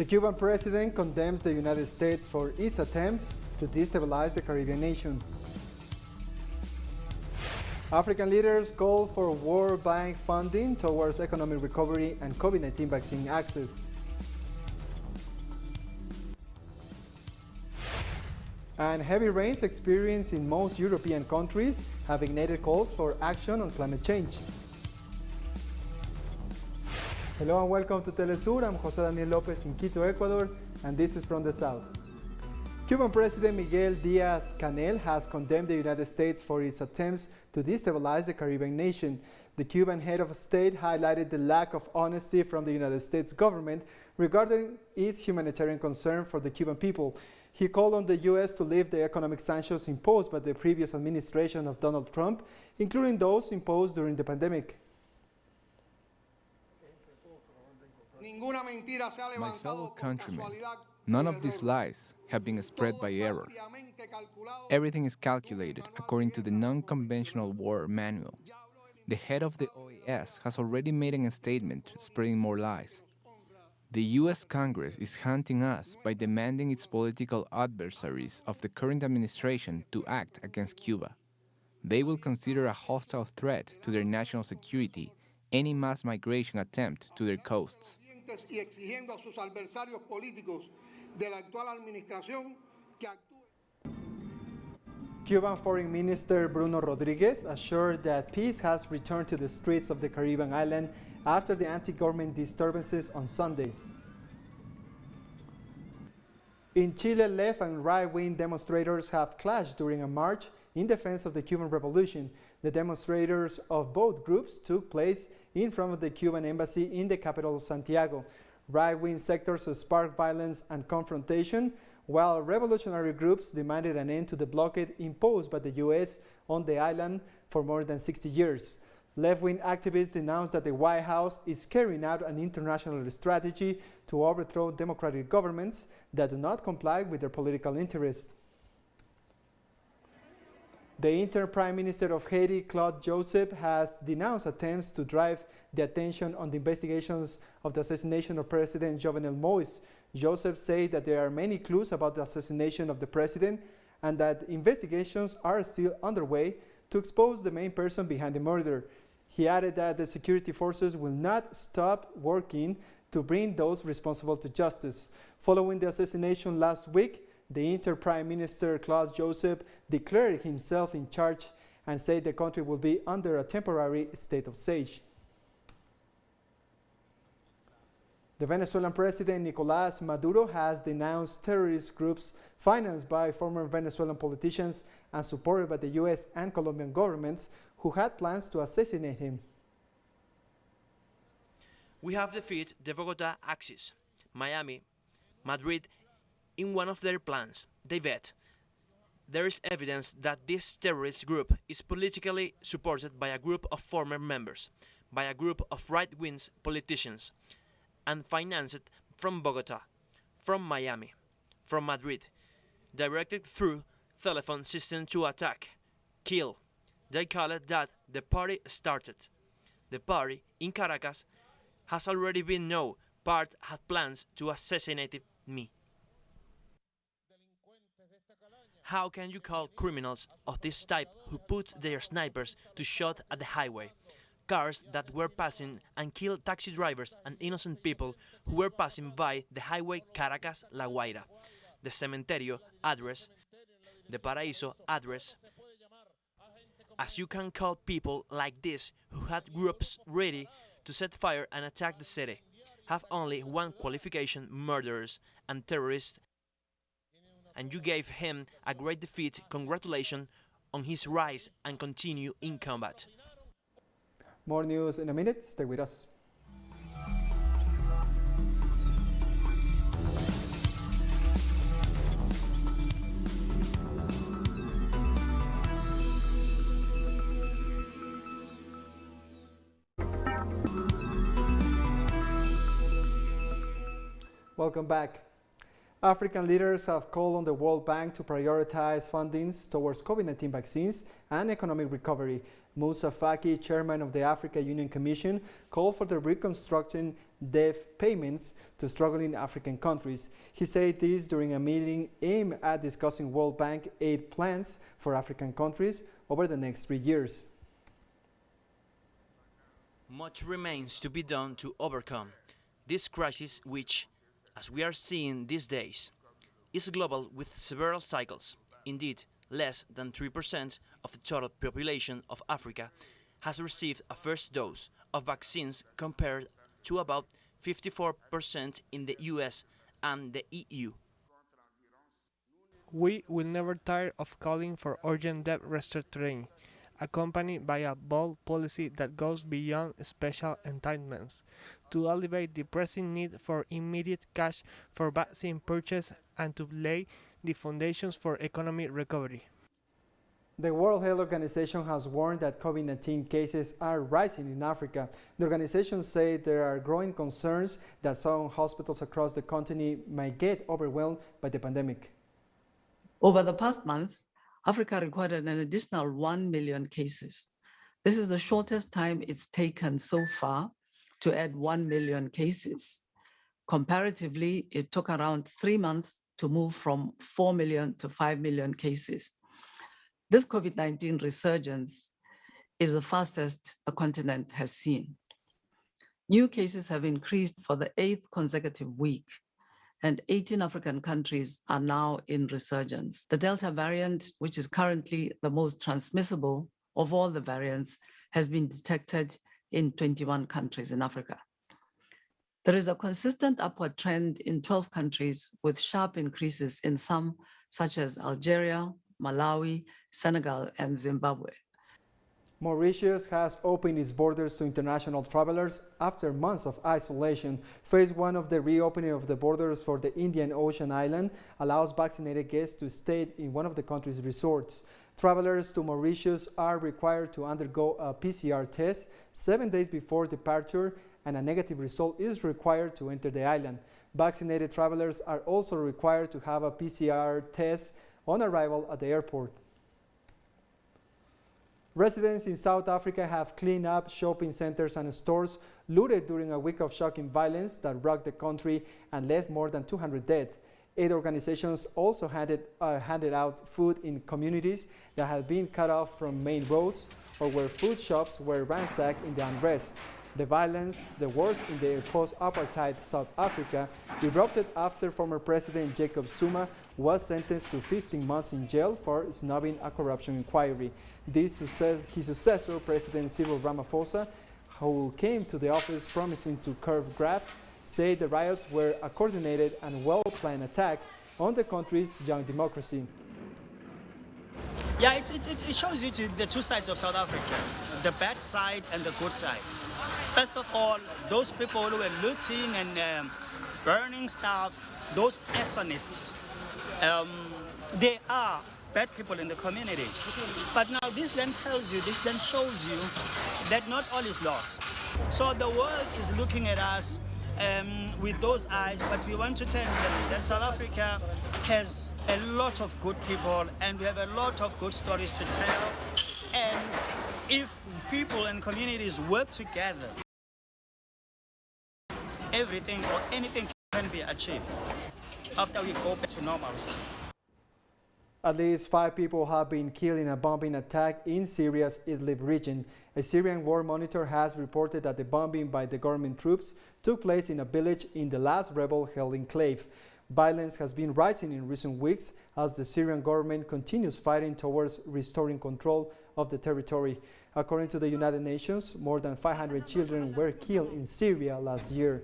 The Cuban president condemns the United States for its attempts to destabilize the Caribbean nation. African leaders call for World Bank funding towards economic recovery and COVID-19 vaccine access. And heavy rains experienced in most European countries have ignited calls for action on climate change. Hello and welcome to TeleSUR. I'm Jose Daniel Lopez in Quito, Ecuador, and this is from the South. Cuban President Miguel Díaz-Canel has condemned the United States for its attempts to destabilize the Caribbean nation. The Cuban head of state highlighted the lack of honesty from the United States government regarding its humanitarian concern for the Cuban people. He called on the U.S. to lift the economic sanctions imposed by the previous administration of Donald Trump, including those imposed during the pandemic. My fellow countrymen, none of these lies have been spread by error. Everything is calculated according to the non-conventional war manual. The head of the OAS has already made a statement spreading more lies. The U.S. Congress is hunting us by demanding its political adversaries of the current administration to act against Cuba. They will consider a hostile threat to their national security any mass migration attempt to their coasts. Cuban Foreign Minister Bruno Rodriguez assured that peace has returned to the streets of the Caribbean island after the anti-government disturbances on Sunday. In Chile, left and right-wing demonstrators have clashed during a march in defense of the Cuban Revolution. The demonstrators of both groups took place in front of the Cuban embassy in the capital, Santiago. Right-wing sectors sparked violence and confrontation, while revolutionary groups demanded an end to the blockade imposed by the U.S. on the island for more than 60 years. Left-wing activists denounced that the White House is carrying out an international strategy to overthrow democratic governments that do not comply with their political interests. The interim Prime Minister of Haiti, Claude Joseph, has denounced attempts to drive the attention on the investigations of the assassination of President Jovenel Moïse. Joseph said that there are many clues about the assassination of the president and that investigations are still underway to expose the main person behind the murder. He added that the security forces will not stop working to bring those responsible to justice. Following the assassination last week, the interim Prime Minister Claude Joseph declared himself in charge and said the country will be under a temporary state of siege. The Venezuelan President Nicolás Maduro has denounced terrorist groups financed by former Venezuelan politicians and supported by the U.S. and Colombian governments who had plans to assassinate him. We have defeated the Bogota Axis, Miami, Madrid in one of their plans. They bet. There is evidence that this terrorist group is politically supported by a group of former members, by a group of right-wing politicians, and financed from Bogota, from Miami, from Madrid, directed through telephone system to attack, kill. They call it that the party started. The party in Caracas has already been known. Part had plans to assassinate me. How can you call criminals of this type who put their snipers to shoot at the highway, cars that were passing and killed taxi drivers and innocent people who were passing by the highway Caracas-La Guaira, the Cementerio address, the Paraíso address? As you can call people like this who had groups ready to set fire and attack the city, have only one qualification: murderers and terrorists, and you gave him a great defeat. Congratulations on his rise and continue in combat. More news in a minute. Stay with us. Welcome back. African leaders have called on the World Bank to prioritize fundings towards COVID-19 vaccines and economic recovery. Moussa Faki, chairman of the Africa Union Commission, called for the reconstructing debt payments to struggling African countries. He said this during a meeting aimed at discussing World Bank aid plans for African countries over the next 3 years. Much remains to be done to overcome this crisis, which, as we are seeing these days, is global with several cycles. Indeed, less than 3% of the total population of Africa has received a first dose of vaccines compared to about 54% in the US and the EU. We will never tire of calling for urgent debt restructuring, accompanied by a bold policy that goes beyond special entitlements, to alleviate the pressing need for immediate cash for vaccine purchase and to lay the foundations for economic recovery. The World Health Organization has warned that COVID-19 cases are rising in Africa. The organization said there are growing concerns that some hospitals across the continent might get overwhelmed by the pandemic. Over the past month, Africa recorded an additional 1 million cases. This is the shortest time it's taken so far to add 1 million cases. Comparatively, it took around 3 months to move from 4 million to 5 million cases. This COVID-19 resurgence is the fastest a continent has seen. New cases have increased for the 8th consecutive week, and 18 African countries are now in resurgence. The Delta variant, which is currently the most transmissible of all the variants, has been detected in 21 countries in Africa. There is a consistent upward trend in 12 countries with sharp increases in some, such as Algeria, Malawi, Senegal, and Zimbabwe. Mauritius has opened its borders to international travelers after months of isolation. Phase 1 of the reopening of the borders for the Indian Ocean island allows vaccinated guests to stay in one of the country's resorts. Travelers to Mauritius are required to undergo a PCR test 7 days before departure, and a negative result is required to enter the island. Vaccinated travelers are also required to have a PCR test on arrival at the airport. Residents in South Africa have cleaned up shopping centers and stores looted during a week of shocking violence that rocked the country and left more than 200 dead. Aid organizations also handed out food in communities that had been cut off from main roads or where food shops were ransacked in the unrest. The violence, the worst in the post-apartheid South Africa, erupted after former President Jacob Zuma was sentenced to 15 months in jail for snubbing a corruption inquiry. His successor, President Cyril Ramaphosa, who came to the office promising to curb graft, said the riots were a coordinated and well-planned attack on the country's young democracy. Yeah, it shows you the two sides of South Africa, the bad side and the good side. First of all, those people who were looting and burning stuff, those arsonists, they are bad people in the community. But now this then tells you, this then shows you that not all is lost. So the world is looking at us with those eyes, but we want to tell them that South Africa has a lot of good people and we have a lot of good stories to tell. And if people and communities work together, everything or anything can be achieved after we go back to normalcy. At least 5 people have been killed in a bombing attack in Syria's Idlib region. A Syrian war monitor has reported that the bombing by the government troops took place in a village in the last rebel-held enclave. Violence has been rising in recent weeks as the Syrian government continues fighting towards restoring control of the territory. According to the United Nations, more than 500 children were killed in Syria last year.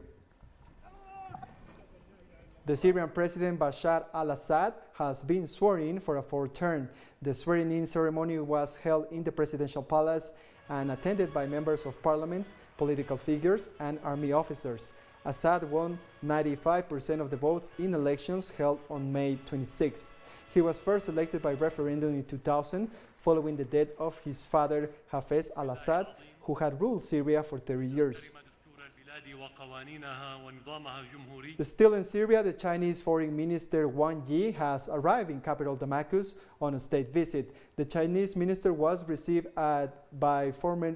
The Syrian President Bashar al-Assad has been sworn in for a 4th term. The swearing-in ceremony was held in the presidential palace and attended by members of parliament, political figures, and army officers. Assad won 95% of the votes in elections held on May 26th. He was first elected by referendum in 2000, following the death of his father Hafez al-Assad, who had ruled Syria for 30 years. Still in Syria, the Chinese Foreign Minister Wang Yi has arrived in capital Damascus on a state visit. The Chinese minister was received by former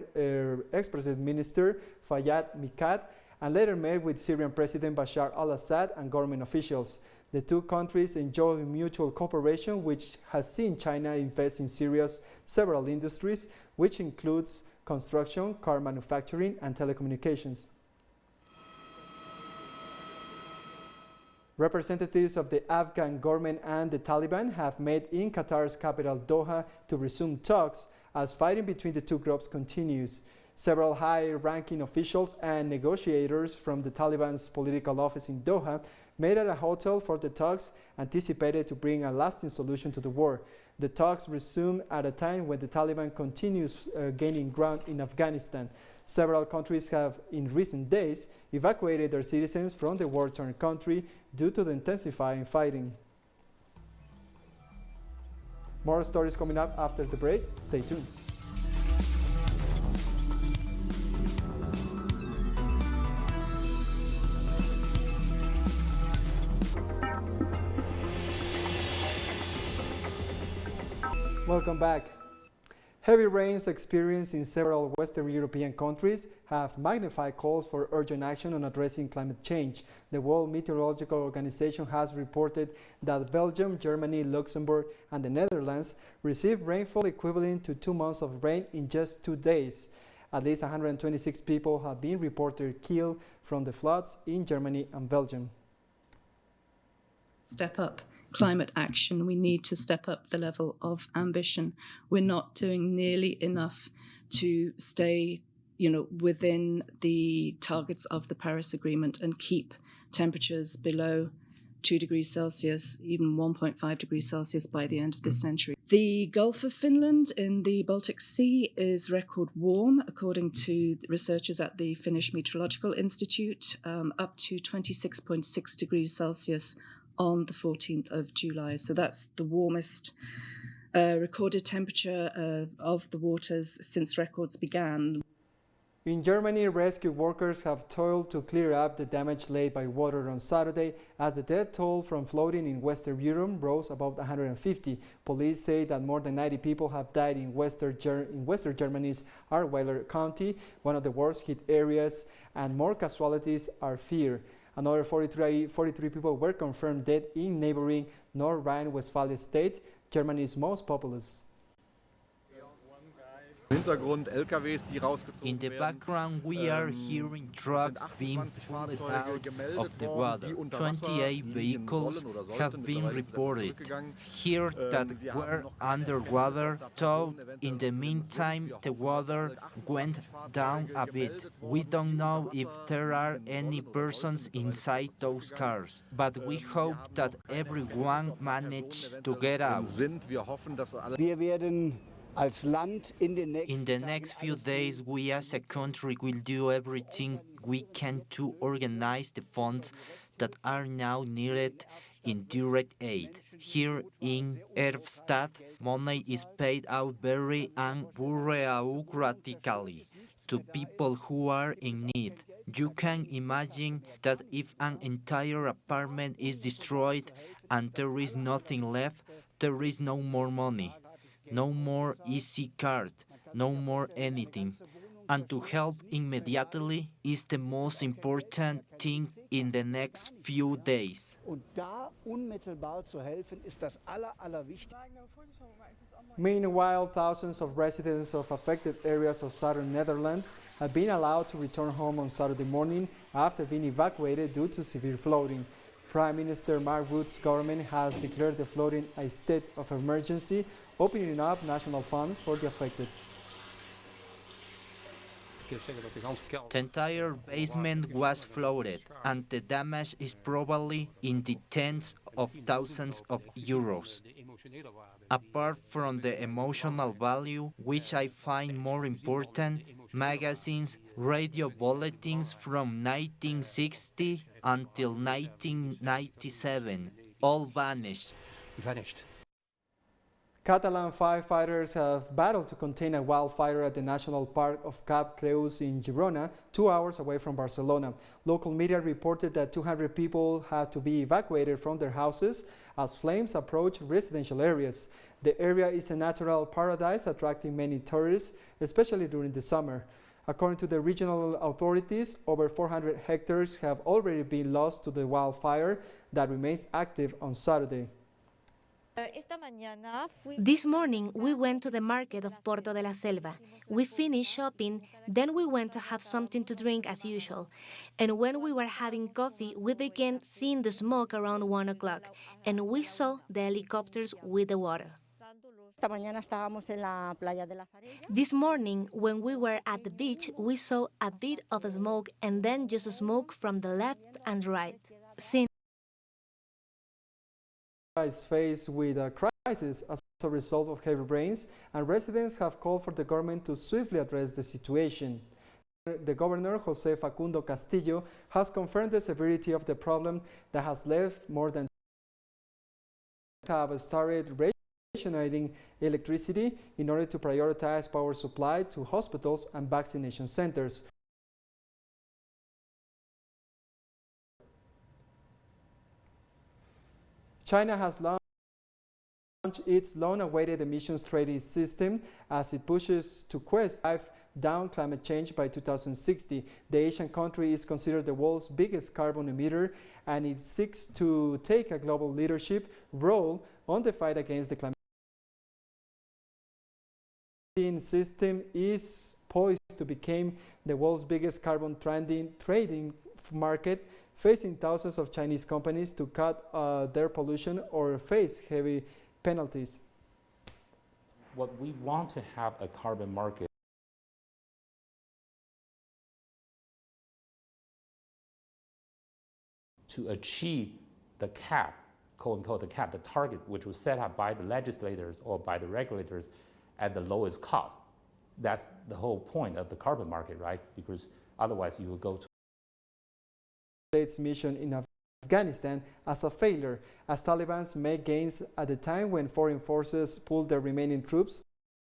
ex-president minister Fayyad Mikdad and later met with Syrian President Bashar al-Assad and government officials. The two countries enjoy mutual cooperation, which has seen China invest in Syria's several industries, which includes construction, car manufacturing, and telecommunications. Representatives of the Afghan government and the Taliban have met in Qatar's capital Doha to resume talks as fighting between the two groups continues. Several high-ranking officials and negotiators from the Taliban's political office in Doha met at a hotel for the talks anticipated to bring a lasting solution to the war. The talks resume at a time when the Taliban continues gaining ground in Afghanistan. Several countries have, in recent days, evacuated their citizens from the war-torn country due to the intensifying fighting. More stories coming up after the break. Stay tuned. Welcome back. Heavy rains experienced in several Western European countries have magnified calls for urgent action on addressing climate change. The World Meteorological Organization has reported that Belgium, Germany, Luxembourg, and the Netherlands received rainfall equivalent to 2 months of rain in just 2 days. At least 126 people have been reported killed from the floods in Germany and Belgium. Step up climate action. We need to step up the level of ambition. We're not doing nearly enough to stay, within the targets of the Paris Agreement and keep temperatures below 2 degrees Celsius, even 1.5 degrees Celsius by the end of this century. The Gulf of Finland in the Baltic Sea is record warm, according to researchers at the Finnish Meteorological Institute, up to 26.6 degrees Celsius on the 14th of July. So that's the warmest recorded temperature of the waters since records began. In Germany, rescue workers have toiled to clear up the damage laid by water on Saturday as the death toll from flooding in Western Europe rose above 150. Police say that more than 90 people have died in Western Germany's Ahrweiler County, one of the worst hit areas, and more casualties are feared. Another 43 people were confirmed dead in neighboring North Rhine-Westphalia state, Germany's most populous. In the background, we are hearing trucks being pulled out of the water. 28 vehicles have been reported here that were underwater, though in the meantime the water went down a bit. We don't know if there are any persons inside those cars, but we hope that everyone managed to get out. In the next few days, we as a country will do everything we can to organize the funds that are now needed in direct aid. Here in Erfstadt, money is paid out very and bureaucratically to people who are in need. You can imagine that if an entire apartment is destroyed and there is nothing left, there is no more money. No more easy card, no more anything. And to help immediately is the most important thing in the next few days. Meanwhile, thousands of residents of affected areas of southern Netherlands have been allowed to return home on Saturday morning after being evacuated due to severe flooding. Prime Minister Mark Rutte's government has declared the flooding a state of emergency, opening up national funds for the affected. The entire basement was flooded, and the damage is probably in the tens of thousands of euros. Apart from the emotional value, which I find more important, magazines, radio bulletins from 1960 until 1997, all vanished. Catalan firefighters have battled to contain a wildfire at the National Park of Cap Creus in Girona, 2 hours away from Barcelona. Local media reported that 200 people had to be evacuated from their houses as flames approach residential areas. The area is a natural paradise, attracting many tourists, especially during the summer. According to the regional authorities, over 400 hectares have already been lost to the wildfire that remains active on Saturday. This morning, we went to the market of Porto de la Selva. We finished shopping, then we went to have something to drink as usual. And when we were having coffee, we began seeing the smoke around 1 o'clock, and we saw the helicopters with the water. This morning, when we were at the beach, we saw a bit of smoke and then just smoke from the left and right. Is faced with a crisis as a result of heavy rains, and residents have called for the government to swiftly address the situation. The governor, José Facundo Castillo, has confirmed the severity of the problem that has left more than have started rationing electricity in order to prioritize power supply to hospitals and vaccination centers. China has launched its long-awaited emissions trading system as it pushes to quest down climate change by 2060. The Asian country is considered the world's biggest carbon emitter, and it seeks to take a global leadership role on the fight against the climate change. The system is poised to become the world's biggest carbon trading market, facing thousands of Chinese companies to cut their pollution or face heavy penalties. What we want to have a carbon market to achieve the cap, quote unquote, the cap, the target, which was set up by the legislators or by the regulators at the lowest cost. That's the whole point of the carbon market, right? Because otherwise you will go to States mission in Afghanistan as a failure, as Taliban made gains at the time when foreign forces pulled their remaining troops